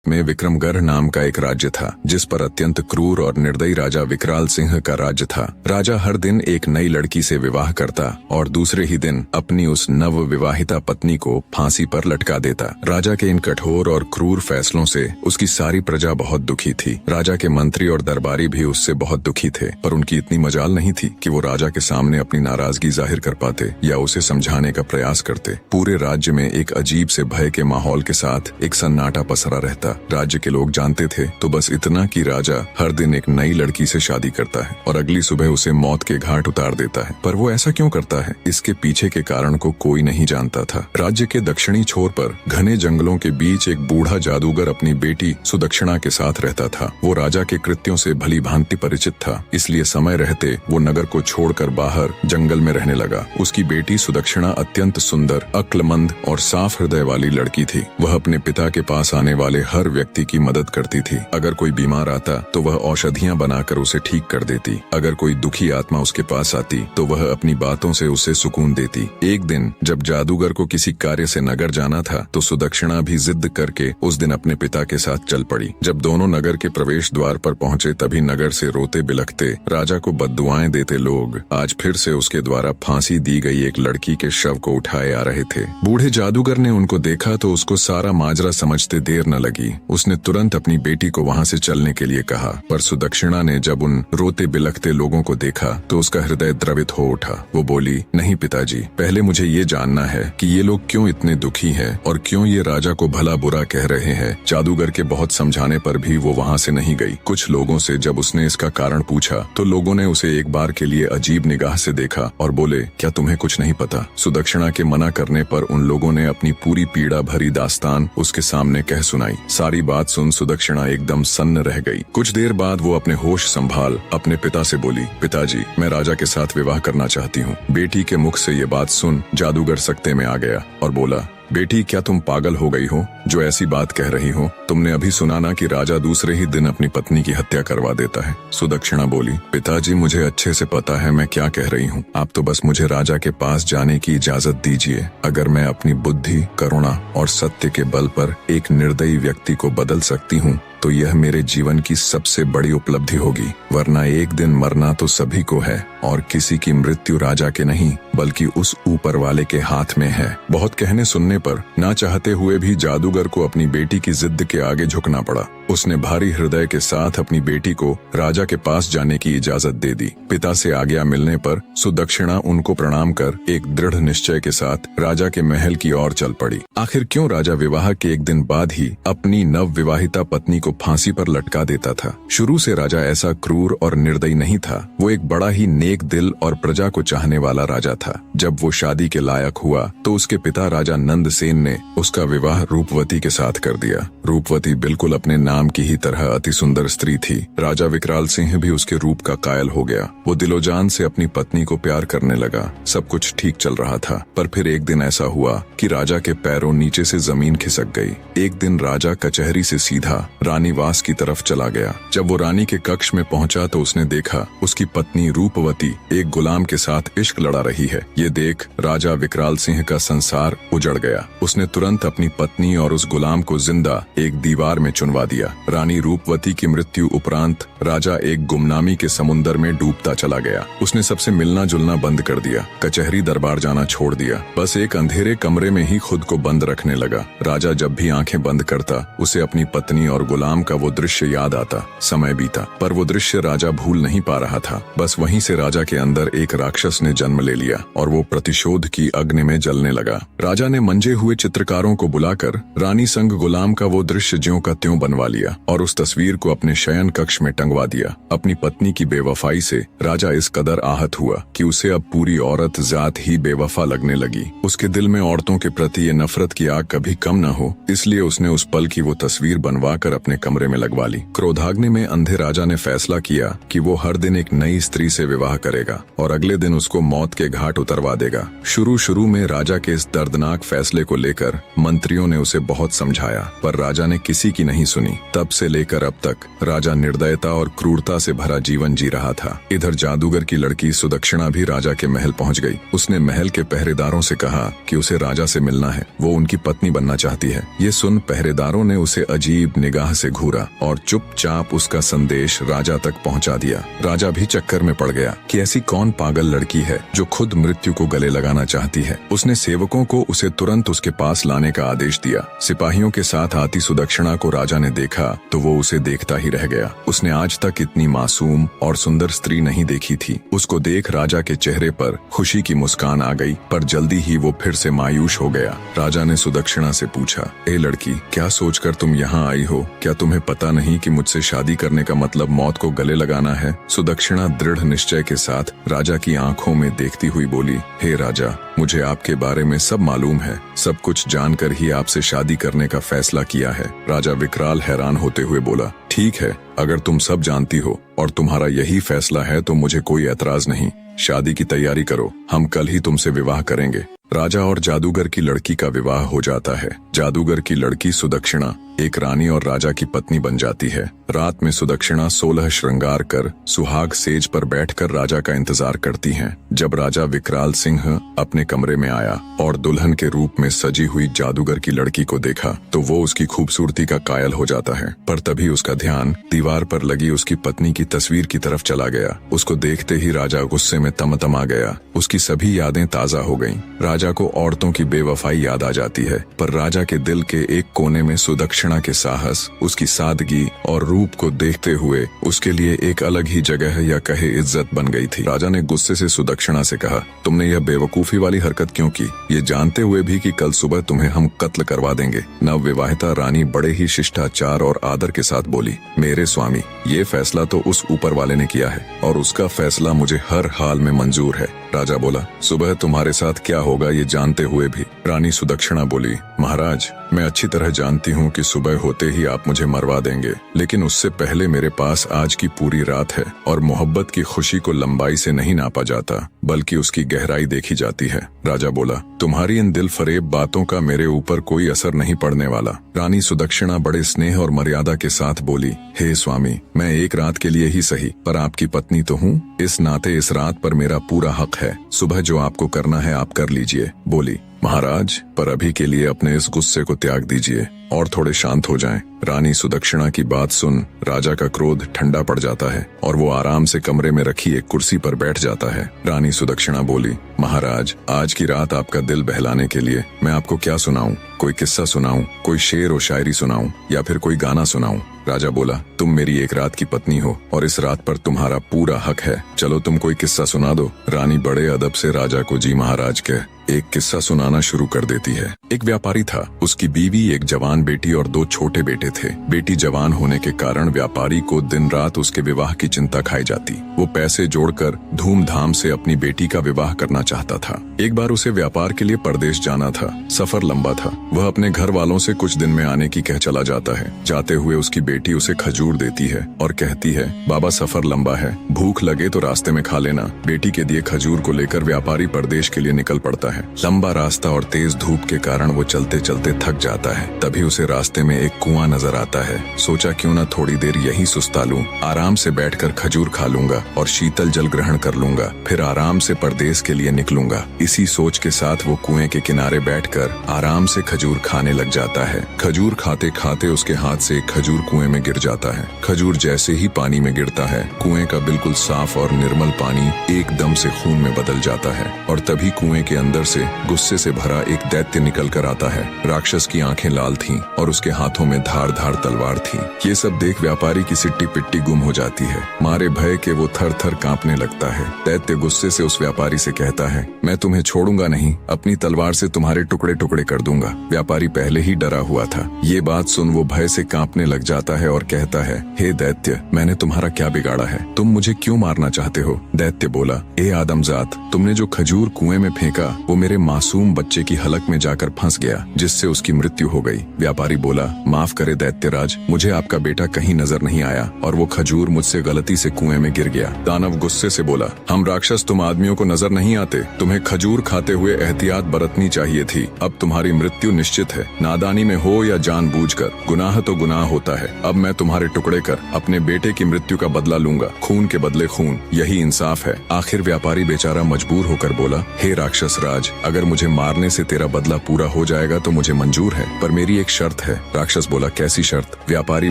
में विक्रमगढ़ नाम का एक राज्य था, जिस पर अत्यंत क्रूर और निर्दयी राजा विकराल सिंह का राज्य था। राजा हर दिन एक नई लड़की से विवाह करता और दूसरे ही दिन अपनी उस नव विवाहिता पत्नी को फांसी पर लटका देता। राजा के इन कठोर और क्रूर फैसलों से उसकी सारी प्रजा बहुत दुखी थी। राजा के मंत्री और दरबारी भी उससे बहुत दुखी थे, पर उनकी इतनी मजाल नहीं थी कि वो राजा के सामने अपनी नाराजगी जाहिर कर पाते या उसे समझाने का प्रयास करते। पूरे राज्य में एक अजीब से भय के माहौल के साथ एक सन्नाटा पसरा रहता। राज्य के लोग जानते थे तो बस इतना कि राजा हर दिन एक नई लड़की से शादी करता है और अगली सुबह उसे मौत के घाट उतार देता है। पर वो ऐसा क्यों करता है, इसके पीछे के कारण को कोई नहीं जानता था। राज्य के दक्षिणी छोर पर घने जंगलों के बीच एक बूढ़ा जादूगर अपनी बेटी सुदक्षिणा के साथ रहता था। वो राजा के कृत्यों से भली भांति परिचित था, इसलिए समय रहते वो नगर को छोड़कर बाहर जंगल में रहने लगा। उसकी बेटी सुदक्षिणा अत्यंत सुंदर, अक्लमंद और साफ हृदय वाली लड़की थी। वह अपने पिता के पास आने वाले हर व्यक्ति की मदद करती थी। अगर कोई बीमार आता तो वह औषधियां बनाकर उसे ठीक कर देती। अगर कोई दुखी आत्मा उसके पास आती तो वह अपनी बातों से उसे सुकून देती। एक दिन जब जादूगर को किसी कार्य से नगर जाना था तो सुदक्षिणा भी जिद करके उस दिन अपने पिता के साथ चल पड़ी। जब दोनों नगर के प्रवेश द्वार पर पहुंचे तभी नगर से रोते बिलखते राजा को बद्दुआएं देते लोग आज फिर से उसके द्वारा फांसी दी गई एक लड़की के शव को उठाए आ रहे थे। बूढ़े जादूगर ने उनको देखा तो उसको सारा माजरा समझते देर न लगी। उसने तुरंत अपनी बेटी को वहां से चलने के लिए कहा, पर सुदक्षिणा ने जब उन रोते बिलखते लोगों को देखा तो उसका हृदय द्रवित हो उठा। वो बोली, नहीं पिताजी, पहले मुझे ये जानना है कि ये लोग क्यों इतने दुखी हैं और क्यों ये राजा को भला बुरा कह रहे हैं। जादूगर के बहुत समझाने पर भी वो वहां से नहीं गई। कुछ लोगों से जब उसने इसका कारण पूछा तो लोगों ने उसे एक बार के लिए अजीब निगाह से देखा और बोले, क्या तुम्हें कुछ नहीं पता? सुदक्षिणा के मना करने पर उन लोगों ने अपनी पूरी पीड़ा भरी दास्तान उसके सामने कह सुनाई। सारी बात सुन सुदक्षिणा एकदम सन्न रह गई। कुछ देर बाद वो अपने होश संभाल अपने पिता से बोली, पिताजी, मैं राजा के साथ विवाह करना चाहती हूँ। बेटी के मुख से ये बात सुन जादूगर सकते में आ गया और बोला, बेटी, क्या तुम पागल हो गई हो जो ऐसी बात कह रही हो? तुमने अभी सुना ना कि राजा दूसरे ही दिन अपनी पत्नी की हत्या करवा देता है। सुदक्षिणा बोली, पिताजी, मुझे अच्छे से पता है मैं क्या कह रही हूँ। आप तो बस मुझे राजा के पास जाने की इजाजत दीजिए। अगर मैं अपनी बुद्धि, करुणा और सत्य के बल पर एक निर्दयी व्यक्ति को बदल सकती हूँ तो यह मेरे जीवन की सबसे बड़ी उपलब्धि होगी, वरना एक दिन मरना तो सभी को है और किसी की मृत्यु राजा के नहीं बल्कि उस ऊपर वाले के हाथ में है। बहुत कहने सुनने पर ना चाहते हुए भी जादूगर को अपनी बेटी की जिद के आगे झुकना पड़ा। उसने भारी हृदय के साथ अपनी बेटी को राजा के पास जाने की इजाजत दे दी। पिता से आज्ञा मिलने पर सुदक्षिणा उनको प्रणाम कर एक दृढ़ निश्चय के साथ राजा के महल की ओर चल पड़ी। आखिर क्यों राजा विवाह के एक दिन बाद ही अपनी नव विवाहिता पत्नी को फांसी पर लटका देता था? शुरू से राजा ऐसा क्रूर और निर्दयी नहीं था। वो एक बड़ा ही नेक दिल और प्रजा को चाहने वाला राजा था। जब वो शादी के लायक हुआ तो उसके पिता राजा नंदसेन ने उसका विवाह रूपवती के साथ कर दिया। रूपवती बिल्कुल अपने नाम की ही तरह अति सुंदर स्त्री थी। राजा विकराल सिंह भी उसके रूप का कायल हो गया। वो दिलोजान से अपनी पत्नी को प्यार करने लगा। सब कुछ ठीक चल रहा था, पर फिर एक दिन ऐसा हुआ कि राजा के पैरों नीचे से जमीन खिसक गई। एक दिन राजा कचहरी से सीधा रानीवास की तरफ चला गया। जब वो रानी के कक्ष में पहुंचा तो उसने देखा उसकी पत्नी रूपवती एक गुलाम के साथ इश्क लड़ा रही है। ये देख राजा विकराल सिंह का संसार उजड़ गया। उसने तुरंत अपनी पत्नी और उस गुलाम को जिंदा एक दीवार में चुनवा दिया। रानी रूपवती की मृत्यु उपरांत राजा एक गुमनामी के समुन्दर में डूबता चला गया। उसने सबसे मिलना जुलना बंद कर दिया, कचहरी दरबार जाना छोड़ दिया। बस एक अंधेरे कमरे में ही खुद को बंद रखने लगा। राजा जब भी आंखें बंद करता उसे अपनी पत्नी और गुलाम का वो दृश्य याद आता। समय बीता पर वो दृश्य राजा भूल नहीं पा रहा था। बस वहीं से राजा के अंदर एक राक्षस ने जन्म ले लिया और वो प्रतिशोध की अग्नि में जलने लगा। राजा ने मंजे हुए चित्रकारों को बुलाकर रानी संग गुलाम का वो दृश्य ज्यों का त्यों बनवा लिया और उस तस्वीर को अपने शयन कक्ष में टंगवा दिया। अपनी पत्नी की बेवफाई से राजा इस कदर आहत हुआ कि उसे अब पूरी औरत जात ही बेवफा लगने लगी। उसके दिल में औरतों के प्रति ये नफरत की आग कभी कम न हो, इसलिए उसने उस पल की वो तस्वीर बनवा कर अपने अपने कमरे में लगवा ली। क्रोधाग्नि में अंधे राजा ने फैसला किया कि वो हर दिन एक नई स्त्री से विवाह करेगा और अगले दिन उसको मौत के घाट उतरवा देगा। शुरू में राजा के इस दर्दनाक फैसले को लेकर मंत्रियों ने उसे बहुत समझाया, पर राजा ने किसी की नहीं सुनी। तब से लेकर अब तक राजा निर्दयता और क्रूरता से भरा जीवन जी रहा था। इधर जादूगर की लड़की सुदक्षिणा भी राजा के महल पहुंच गई। उसने महल के पहरेदारों से कहा कि उसे राजा से मिलना है, वो उनकी पत्नी बनना चाहती है। ये सुन पहरेदारों ने उसे अजीब निगाह से घूरा और चुपचाप उसका संदेश राजा तक पहुंचा दिया। राजा भी चक्कर में पड़ गया कि ऐसी कौन पागल लड़की है जो खुद मृत्यु को गले लगाना चाहती है। उसने सेवकों को उसे तुरंत उसके पास लाने का आदेश दिया। सिपाहियों के साथ आती सुदक्षिणा को राजा ने देखा तो वो उसे देखता ही रह गया। उसने आज तक इतनी मासूम और सुंदर स्त्री नहीं देखी थी। उसको देख राजा के चेहरे पर खुशी की मुस्कान आ गई, पर जल्दी ही वो फिर से मायूस हो गया। राजा ने सुदक्षिणा से पूछा, ए लड़की, क्या सोचकर तुम यहाँ आई हो? क्या तुम्हें पता नहीं कि मुझसे शादी करने का मतलब मौत को गले लगाना है? सुदक्षिणा दृढ़ निश्चय के साथ राजा की आंखों में देखती हुई बोली, हे राजा, मुझे आपके बारे में सब मालूम है। सब कुछ जानकर ही आपसे शादी करने का फैसला किया है। राजा विकराल हैरान होते हुए बोला, ठीक है, अगर तुम सब जानती हो और तुम्हारा यही फैसला है तो मुझे कोई एतराज नहीं। शादी की तैयारी करो, हम कल ही तुमसे विवाह करेंगे। राजा और जादूगर की लड़की का विवाह हो जाता है। जादूगर की लड़की सुदक्षिणा एक रानी और राजा की पत्नी बन जाती है। रात में सुदक्षिणा 16 श्रृंगार कर सुहाग सेज पर बैठकर राजा का इंतजार करती हैं। जब राजा विकराल सिंह अपने कमरे में आया और दुल्हन के रूप में सजी हुई जादूगर की लड़की को देखा तो वो उसकी खूबसूरती का कायल हो जाता है। पर तभी उसका ध्यान दीवार पर लगी उसकी पत्नी की तस्वीर की तरफ चला गया। उसको देखते ही राजा गुस्से में तमतमा गया। उसकी सभी यादें ताजा हो गईं। राजा को औरतों की बेवफाई याद आ जाती है, पर राजा के दिल के एक कोने में सुदक्षिणा के साहस, उसकी सादगी और रूप को देखते हुए उसके लिए एक अलग ही जगह या कहे इज्जत बन गई थी। राजा ने गुस्से से सुदक्षिणा से कहा, तुमने यह बेवकूफी वाली हरकत क्यों की? ये जानते हुए भी कि कल सुबह तुम्हें हम कत्ल करवा देंगे। नवविवाहिता रानी बड़े ही शिष्टाचार और आदर के साथ बोली, मेरे स्वामी, ये फैसला तो उस ऊपर वाले ने किया है और उसका फैसला मुझे हर हाल में मंजूर है। राजा बोला, सुबह तुम्हारे साथ क्या होगा ये जानते हुए भी? रानी सुदक्षिणा बोली, महाराज, मैं अच्छी तरह जानती हूँ कि सुबह होते ही आप मुझे मरवा देंगे, लेकिन उससे पहले मेरे पास आज की पूरी रात है और मोहब्बत की खुशी को लंबाई से नहीं नापा जाता बल्कि उसकी गहराई देखी जाती है। राजा बोला, तुम्हारी इन दिल फरेब बातों का मेरे ऊपर कोई असर नहीं पड़ने वाला। रानी सुदक्षिणा बड़े स्नेह और मर्यादा के साथ बोली, हे स्वामी, मैं एक रात के लिए ही सही पर आपकी पत्नी तो हूँ। इस नाते इस रात पर मेरा पूरा हक है। सुबह जो आपको करना है आप कर लीजिए। बोली, महाराज, पर अभी के लिए अपने इस गुस्से को त्याग दीजिए और थोड़े शांत हो जाएं। रानी सुदक्षिणा की बात सुन राजा का क्रोध ठंडा पड़ जाता है और वो आराम से कमरे में रखी एक कुर्सी पर बैठ जाता है। रानी सुदक्षिणा बोली, महाराज, आज की रात आपका दिल बहलाने के लिए मैं आपको क्या सुनाऊं? कोई किस्सा सुनाऊं, कोई शेर और शायरी सुनाऊं या फिर कोई गाना सुनाऊं? राजा बोला, तुम मेरी एक रात की पत्नी हो और इस रात पर तुम्हारा पूरा हक है। चलो तुम कोई किस्सा सुना दो। रानी बड़े अदब से राजा को जी महाराज कह एक किस्सा सुनाना शुरू कर देती है। एक व्यापारी था, उसकी बीवी, एक जवान बेटी और 2 छोटे बेटे थे। बेटी जवान होने के कारण व्यापारी को दिन रात उसके विवाह की चिंता खाई जाती। वो पैसे जोड़कर धूमधाम से अपनी बेटी का विवाह करना चाहता था। एक बार उसे व्यापार के लिए परदेश जाना था। सफर लंबा था। वह अपने घर वालों से कुछ दिन में आने की कह चला जाता है। जाते हुए उसकी बेटी उसे खजूर देती है और कहती है, बाबा सफर लंबा है, भूख लगे तो रास्ते में खा लेना। बेटी के दिए खजूर को लेकर व्यापारी परदेश के लिए निकल पड़ता है। लंबा रास्ता और तेज धूप के कारण वो चलते चलते थक जाता है। तभी उसे रास्ते में एक कुआं नजर आता है। सोचा क्यों न थोड़ी देर यहीं सुस्ता लूं, आराम से बैठकर खजूर खा लूंगा और शीतल जल ग्रहण कर लूंगा, फिर आराम से परदेश के लिए निकलूंगा। इसी सोच के साथ वो कुएं के किनारे बैठकर आराम से खजूर खाने लग जाता है। खजूर खाते खाते उसके हाथ से एक खजूर कुएं में गिर जाता है। खजूर जैसे ही पानी में गिरता है, कुएं का बिल्कुल साफ और निर्मल पानी एकदम से खून में बदल जाता है और तभी कुएं के अंदर से गुस्से से भरा एक दैत्य निकल कर आता है। राक्षस की आंखें लाल थीं और उसके हाथों में धार धार तलवार थी। ये सब देख व्यापारी की सिट्टी पिट्टी गुम हो जाती है। मारे भय के वो थर थर कांपने लगता है। दैत्य गुस्से से उस व्यापारी से कहता है, मैं तुम्हें छोड़ूंगा नहीं, अपनी तलवार से तुम्हारे टुकड़े टुकड़े कर दूंगा। व्यापारी पहले ही डरा हुआ था। ये बात सुन वो भय से कांपने लग जाता है और कहता है, हे दैत्य, मैंने तुम्हारा क्या बिगाड़ा है? तुम मुझे क्यों मारना चाहते हो? दैत्य बोला, ए आदमजात, तुमने जो खजूर कुएं में फेंका वो मेरे मासूम बच्चे की हलक में जाकर फंस गया, जिससे उसकी मृत्यु हो गई। व्यापारी बोला, माफ करे दैत्यराज, मुझे आपका बेटा कहीं नजर नहीं आया और वो खजूर मुझसे गलती से कुएं में गिर गया। दानव गुस्से से बोला, हम राक्षस तुम आदमियों को नजर नहीं आते, तुम्हें खजूर खाते हुए एहतियात बरतनी चाहिए थी। अब तुम्हारी मृत्यु निश्चित है, नादानी में हो या जानबूझकर, गुनाह तो गुनाह होता है। अब मैं तुम्हारे टुकड़े कर अपने बेटे की मृत्यु का बदला लूंगा, खून के बदले खून, यही इंसाफ है। आखिर व्यापारी बेचारा मजबूर होकर बोला, हे राक्षस राज, अगर मुझे मारने से तेरा बदला पूरा हो जाएगा तो मुझे मंजूर है, पर मेरी एक शर्त है। राक्षस बोला, कैसी शर्त? व्यापारी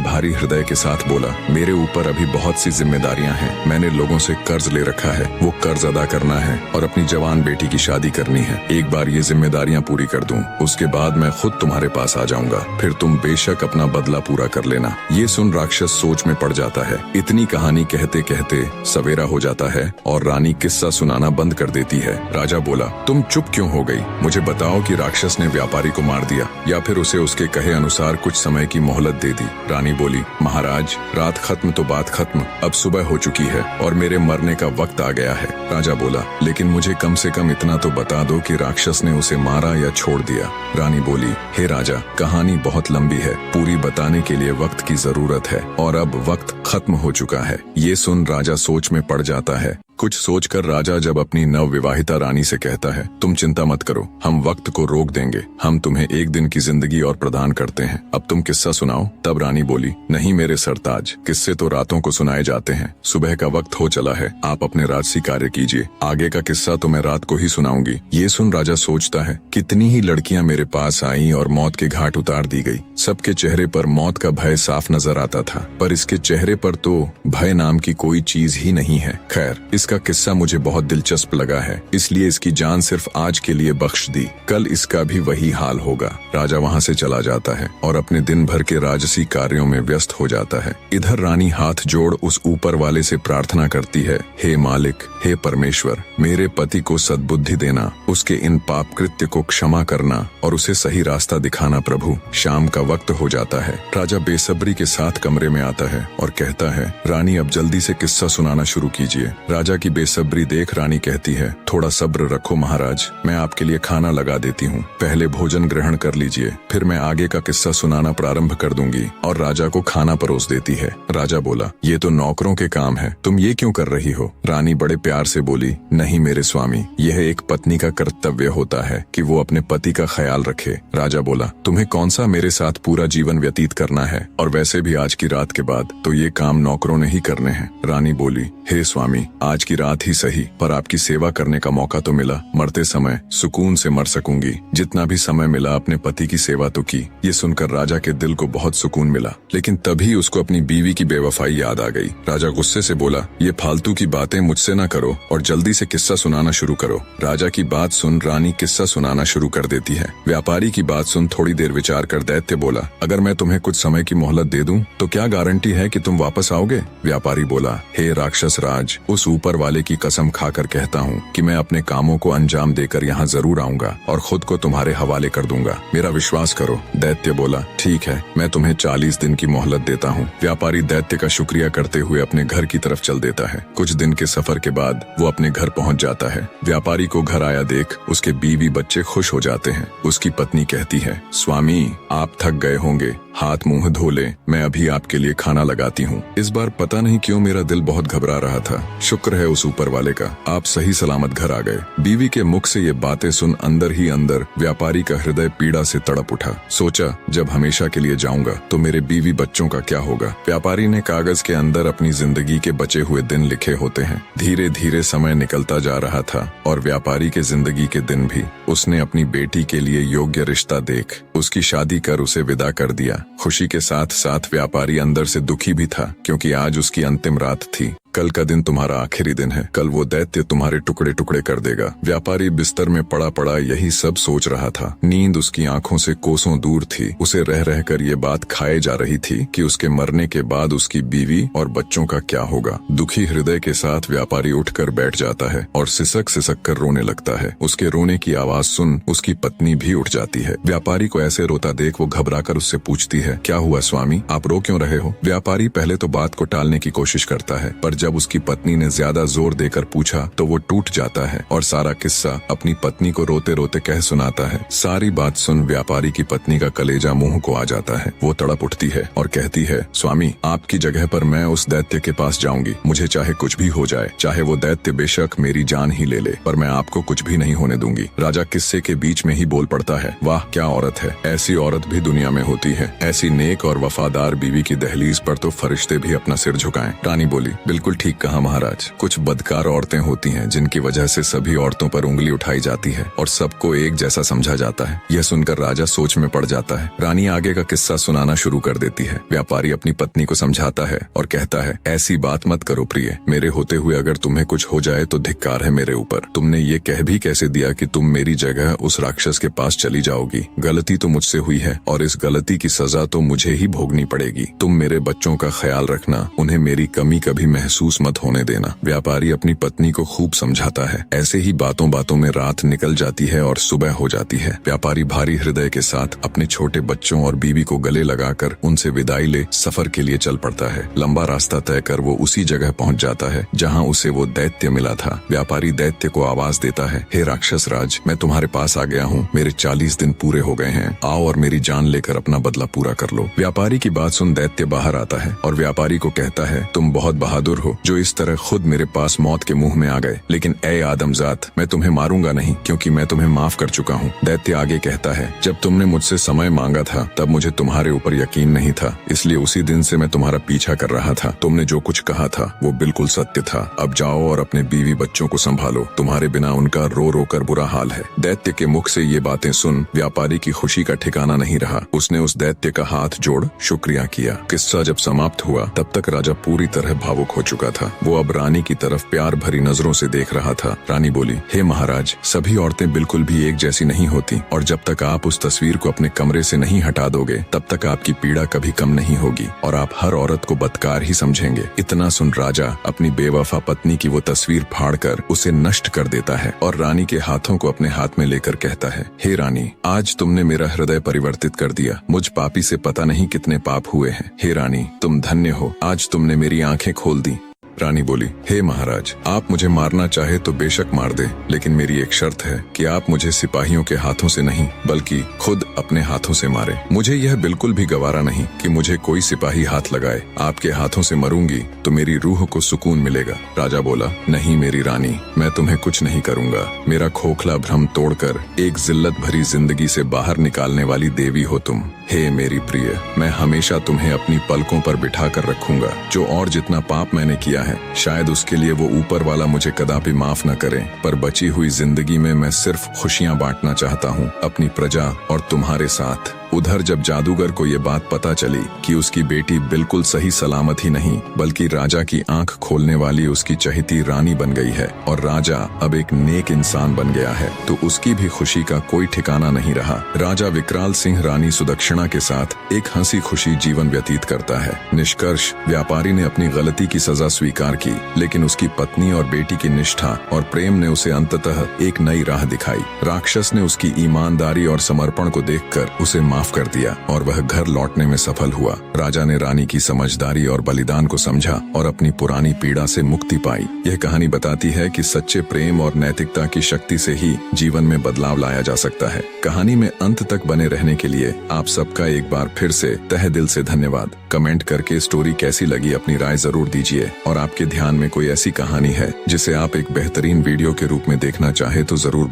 भारी हृदय के साथ बोला, मेरे ऊपर अभी बहुत सी जिम्मेदारियां हैं, मैंने लोगों से कर्ज ले रखा है, वो कर्ज अदा करना है और अपनी जवान बेटी की शादी करनी है। एक बार ये जिम्मेदारियां पूरी कर दूं, उसके बाद मैं खुद तुम्हारे पास आ जाऊंगा, फिर तुम बेशक अपना बदला पूरा कर लेना। ये सुन राक्षस सोच में पड़ जाता है। इतनी कहानी कहते कहते सवेरा हो जाता है और रानी किस्सा सुनाना बंद कर देती है। राजा बोला, तुम चुप क्यों हो गई? मुझे बताओ कि राक्षस ने व्यापारी को मार दिया या फिर उसे उसके कहे अनुसार कुछ समय की मोहलत दे दी। रानी बोली, महाराज, रात खत्म तो बात खत्म, अब सुबह हो चुकी है और मेरे मरने का वक्त आ गया है। राजा बोला, लेकिन मुझे कम से कम इतना तो बता दो कि राक्षस ने उसे मारा या छोड़ दिया। रानी बोली, हे राजा, कहानी बहुत लंबी है, पूरी बताने के लिए वक्त की जरूरत है और अब वक्त खत्म हो चुका है। ये सुन राजा सोच में पड़ जाता है। कुछ सोचकर राजा जब अपनी नवविवाहिता रानी से कहता है, तुम चिंता मत करो, हम वक्त को रोक देंगे, हम तुम्हें एक दिन की जिंदगी और प्रदान करते हैं, अब तुम किस्सा सुनाओ। तब रानी बोली, नहीं मेरे सरताज, किस्से तो रातों को सुनाए जाते हैं, सुबह का वक्त हो चला है, आप अपने राजसी कार्य कीजिए, आगे का किस्सा तो मैं रात को ही सुनाऊंगी। ये सुन राजा सोचता है, कितनी ही लड़कियां मेरे पास आईं और मौत के घाट उतार दी गई, सबके चेहरे पर मौत का भय साफ नजर आता था, पर इसके चेहरे पर तो भय नाम की कोई चीज ही नहीं है। खैर, इसका किस्सा मुझे बहुत दिलचस्प लगा है, इसलिए इसकी जान सिर्फ आज के लिए बख्श दी, कल इसका भी वही हाल होगा। राजा वहाँ से चला जाता है और अपने दिन भर के राजसी कार्यों में व्यस्त हो जाता है। इधर रानी हाथ जोड़ उस ऊपर वाले से प्रार्थना करती है, हे मालिक, हे परमेश्वर, मेरे पति को सद्बुद्धि देना, उसके इन पाप कृत्य को क्षमा करना और उसे सही रास्ता दिखाना प्रभु। शाम का वक्त हो जाता है। राजा बेसब्री के साथ कमरे में आता है और कहता है, रानी अब जल्दी से किस्सा सुनाना शुरू कीजिए। राजा की बेसब्री देख रानी कहती है, थोड़ा सब्र रखो महाराज, मैं आपके लिए खाना लगा देती हूँ, पहले भोजन ग्रहण कर लीजिए, फिर मैं आगे का किस्सा सुनाना प्रारंभ कर दूंगी। और राजा को खाना परोस देती है। राजा बोला, ये तो नौकरों के काम है, तुम ये क्यों कर रही हो? रानी बड़े प्यार से बोली, नहीं मेरे स्वामी, यह एक पत्नी का कर्तव्य होता है कि वो अपने पति का ख्याल रखे। राजा बोला, तुम्हें कौन सा मेरे साथ पूरा जीवन व्यतीत करना है, और वैसे भी आज की रात के बाद तो ये काम नौकरों ने ही करने हैं। रानी बोली, हे स्वामी, आज की रात ही सही, पर आपकी सेवा करने का मौका तो मिला, मरते समय सुकून से मर सकूंगी, जितना भी समय मिला अपने पति की सेवा तो की। ये सुनकर राजा के दिल को बहुत सुकून मिला, लेकिन तभी उसको अपनी बीवी की बेवफाई याद आ गई। राजा गुस्से से बोला, ये फालतू की बातें मुझसे न करो और जल्दी से किस्सा सुनाना शुरू करो। राजा की बात सुन रानी किस्सा सुनाना शुरू कर देती है। व्यापारी की बात सुन थोड़ी देर विचार कर दैत्य बोला, अगर मैं तुम्हें कुछ समय की मोहलत दे दूं तो क्या गारंटी है कि तुम वापस आओगे? व्यापारी बोला, हे राक्षस राज, उस ऊपर वाले की कसम खाकर कहता हूँ कि मैं अपने कामों को अंजाम देकर यहाँ जरूर आऊंगा और खुद को तुम्हारे हवाले कर दूंगा, मेरा विश्वास करो। दैत्य बोला, ठीक है, मैं तुम्हें 40 दिन की मोहलत देता हूँ। व्यापारी दैत्य का शुक्रिया करते हुए अपने घर की तरफ चल देता है। कुछ दिन के सफर के बाद वो अपने घर पहुँच जाता है। व्यापारी को घर आया देख उसके बीवी बच्चे खुश हो जाते हैं। उसकी पत्नी कहती है, स्वामी, आप थक गए होंगे, हाथ मुंह धो ले, मैं अभी आपके लिए खाना लगाती हूँ। इस बार पता नहीं क्यों मेरा दिल बहुत घबरा रहा था, शुक्र है उस ऊपर वाले का, आप सही सलामत घर आ गए। बीवी के मुख से ये बातें सुन अंदर ही अंदर व्यापारी का हृदय पीड़ा से तड़प उठा। सोचा, जब हमेशा के लिए जाऊंगा तो मेरे बीवी बच्चों का क्या होगा। व्यापारी ने कागज के अंदर अपनी जिंदगी के बचे हुए दिन लिखे होते हैं। धीरे धीरे समय निकलता जा रहा था और व्यापारी के जिंदगी के दिन भी। उसने अपनी बेटी के लिए योग्य रिश्ता देख उसकी शादी कर उसे विदा कर दिया। खुशी के साथ साथ व्यापारी अंदर से दुखी भी था, क्योंकि आज उसकी अंतिम रात थी। कल का दिन तुम्हारा आखिरी दिन है, कल वो दैत्य तुम्हारे टुकड़े टुकड़े कर देगा। व्यापारी बिस्तर में पड़ा पड़ा यही सब सोच रहा था। नींद उसकी आंखों से कोसों दूर थी। उसे रह रहकर ये बात खाए जा रही थी कि उसके मरने के बाद उसकी बीवी और बच्चों का क्या होगा। दुखी हृदय के साथ व्यापारी उठकर बैठ जाता है और सिसक सिसक कर रोने लगता है। उसके रोने की आवाज सुन उसकी पत्नी भी उठ जाती है। व्यापारी को ऐसे रोता देख वो घबराकर उससे पूछती है, क्या हुआ स्वामी, आप रो क्यों रहे हो? व्यापारी पहले तो बात को टालने की कोशिश करता है, पर जब उसकी पत्नी ने ज्यादा जोर देकर पूछा तो वो टूट जाता है और सारा किस्सा अपनी पत्नी को रोते रोते कह सुनाता है। सारी बात सुन व्यापारी की पत्नी का कलेजा मुंह को आ जाता है। वो तड़प उठती है और कहती है, स्वामी, आपकी जगह पर मैं उस दैत्य के पास जाऊंगी। मुझे चाहे कुछ भी हो जाए, चाहे वो दैत्य बेशक मेरी जान ही ले ले, पर मैं आपको कुछ भी नहीं होने दूंगी। राजा किस्से के बीच में ही बोल पड़ता है, वाह क्या औरत है, ऐसी औरत भी दुनिया में होती है। ऐसी नेक और वफादार बीवी की दहलीज पर तो फरिश्ते भी अपना सिर झुकाएं। रानी बोली, बिल्कुल ठीक कहा महाराज। कुछ बदकार औरतें होती हैं जिनकी वजह से सभी औरतों पर उंगली उठाई जाती है और सबको एक जैसा समझा जाता है। यह सुनकर राजा सोच में पड़ जाता है। रानी आगे का किस्सा सुनाना शुरू कर देती है। व्यापारी अपनी पत्नी को समझाता है और कहता है, ऐसी बात मत करो प्रिय, मेरे होते हुए अगर तुम्हें कुछ हो जाए तो धिक्कार है मेरे ऊपर। तुमने ये कह भी कैसे दिया कि तुम मेरी जगह उस राक्षस के पास चली जाओगी? गलती तो मुझसे हुई है और इस गलती की सजा तो मुझे ही भोगनी पड़ेगी। तुम मेरे बच्चों का ख्याल रखना, उन्हें मेरी कमी कभी महसूस मत होने देना। व्यापारी अपनी पत्नी को खूब समझाता है। ऐसे ही बातों बातों में रात निकल जाती है और सुबह हो जाती है। व्यापारी भारी हृदय के साथ अपने छोटे बच्चों और बीवी को गले लगाकर उनसे विदाई ले सफर के लिए चल पड़ता है। लंबा रास्ता तय कर वो उसी जगह पहुंच जाता है जहां उसे वो दैत्य मिला था। व्यापारी दैत्य को आवाज देता है, हे राक्षस राज, मैं तुम्हारे पास आ गया हूँ। मेरे 40 दिन पूरे हो गए हैं। आओ और मेरी जान लेकर अपना बदला पूरा कर लो। व्यापारी की बात सुन दैत्य बाहर आता है और व्यापारी को कहता है, तुम बहुत बहादुर हो जो इस तरह खुद मेरे पास मौत के मुंह में आ गए, लेकिन ए आदमजात, मैं तुम्हें मारूंगा नहीं क्योंकि मैं तुम्हें माफ कर चुका हूँ। दैत्य आगे कहता है, जब तुमने मुझसे समय मांगा था तब मुझे तुम्हारे ऊपर यकीन नहीं था, इसलिए उसी दिन से मैं तुम्हारा पीछा कर रहा था। तुमने जो कुछ कहा था वो बिल्कुल सत्य था। अब जाओ और अपने बीवी बच्चों को संभालो, तुम्हारे बिना उनका रो रो कर बुरा हाल है। दैत्य के मुख से ये बातें सुन व्यापारी की खुशी का ठिकाना नहीं रहा। उसने उस दैत्य का हाथ जोड़ शुक्रिया किया। किस्सा जब समाप्त हुआ तब तक राजा पूरी तरह भावुक हो चुका था। वो अब रानी की तरफ प्यार भरी नजरों से देख रहा था। रानी बोली, हे महाराज, सभी औरतें बिल्कुल भी एक जैसी नहीं होती और जब तक आप उस तस्वीर को अपने कमरे से नहीं हटा दोगे तब तक आपकी पीड़ा कभी कम नहीं होगी और आप हर औरत को बदकार ही समझेंगे। इतना सुन राजा अपनी बेवफा पत्नी की वो तस्वीर फाड़कर उसे नष्ट कर देता है और रानी के हाथों को अपने हाथ में लेकर कहता है, हे रानी, आज तुमने मेरा हृदय परिवर्तित कर दिया। मुझ पापी से पता नहीं कितने पाप हुए हैं। हे रानी, तुम धन्य हो, आज तुमने मेरी आंखें खोल दी। रानी बोली, हे महाराज, आप मुझे मारना चाहे तो बेशक मार दे, लेकिन मेरी एक शर्त है कि आप मुझे सिपाहियों के हाथों से नहीं बल्कि खुद अपने हाथों से मारे। मुझे यह बिल्कुल भी गवारा नहीं कि मुझे कोई सिपाही हाथ लगाए। आपके हाथों से मरूंगी तो मेरी रूह को सुकून मिलेगा। राजा बोला, नहीं मेरी रानी, मैं तुम्हें कुछ नहीं करूंगा। मेरा खोखला भ्रम तोड़कर एक जिल्लत भरी जिंदगी से बाहर निकालने वाली देवी हो तुम। हे मेरी प्रिय, मैं हमेशा तुम्हें अपनी पलकों पर बिठा कर रखूंगा। जो और जितना पाप मैंने किया है, शायद उसके लिए वो ऊपर वाला मुझे कदापि माफ न करे, पर बची हुई जिंदगी में मैं सिर्फ खुशियां बांटना चाहता हूँ अपनी प्रजा और तुम्हारे साथ। उधर जब जादूगर को ये बात पता चली कि उसकी बेटी बिल्कुल सही सलामत ही नहीं बल्कि राजा की आंख खोलने वाली उसकी चहेती रानी बन गई है और राजा अब एक नेक इंसान बन गया है, तो उसकी भी खुशी का कोई ठिकाना नहीं रहा। राजा विकराल सिंह रानी सुदक्षिणा के साथ एक हंसी खुशी जीवन व्यतीत करता है। निष्कर्ष, व्यापारी ने अपनी गलती की सजा स्वीकार की, लेकिन उसकी पत्नी और बेटी की निष्ठा और प्रेम ने उसे अंततः एक नई राह दिखाई। राक्षस ने उसकी ईमानदारी और समर्पण को देखकर उसे माफ कर दिया और वह घर लौटने में सफल हुआ। राजा ने रानी की समझदारी और बलिदान को समझा और अपनी पुरानी पीड़ा से मुक्ति पाई। यह कहानी बताती है कि सच्चे प्रेम और नैतिकता की शक्ति से ही जीवन में बदलाव लाया जा सकता है। कहानी में अंत तक बने रहने के लिए आप सबका एक बार फिर से तहे दिल से धन्यवाद। कमेंट करके स्टोरी कैसी लगी अपनी राय जरूर दीजिए और आपके ध्यान में कोई ऐसी कहानी है जिसे आप एक बेहतरीन वीडियो के रूप में देखना चाहे तो जरूर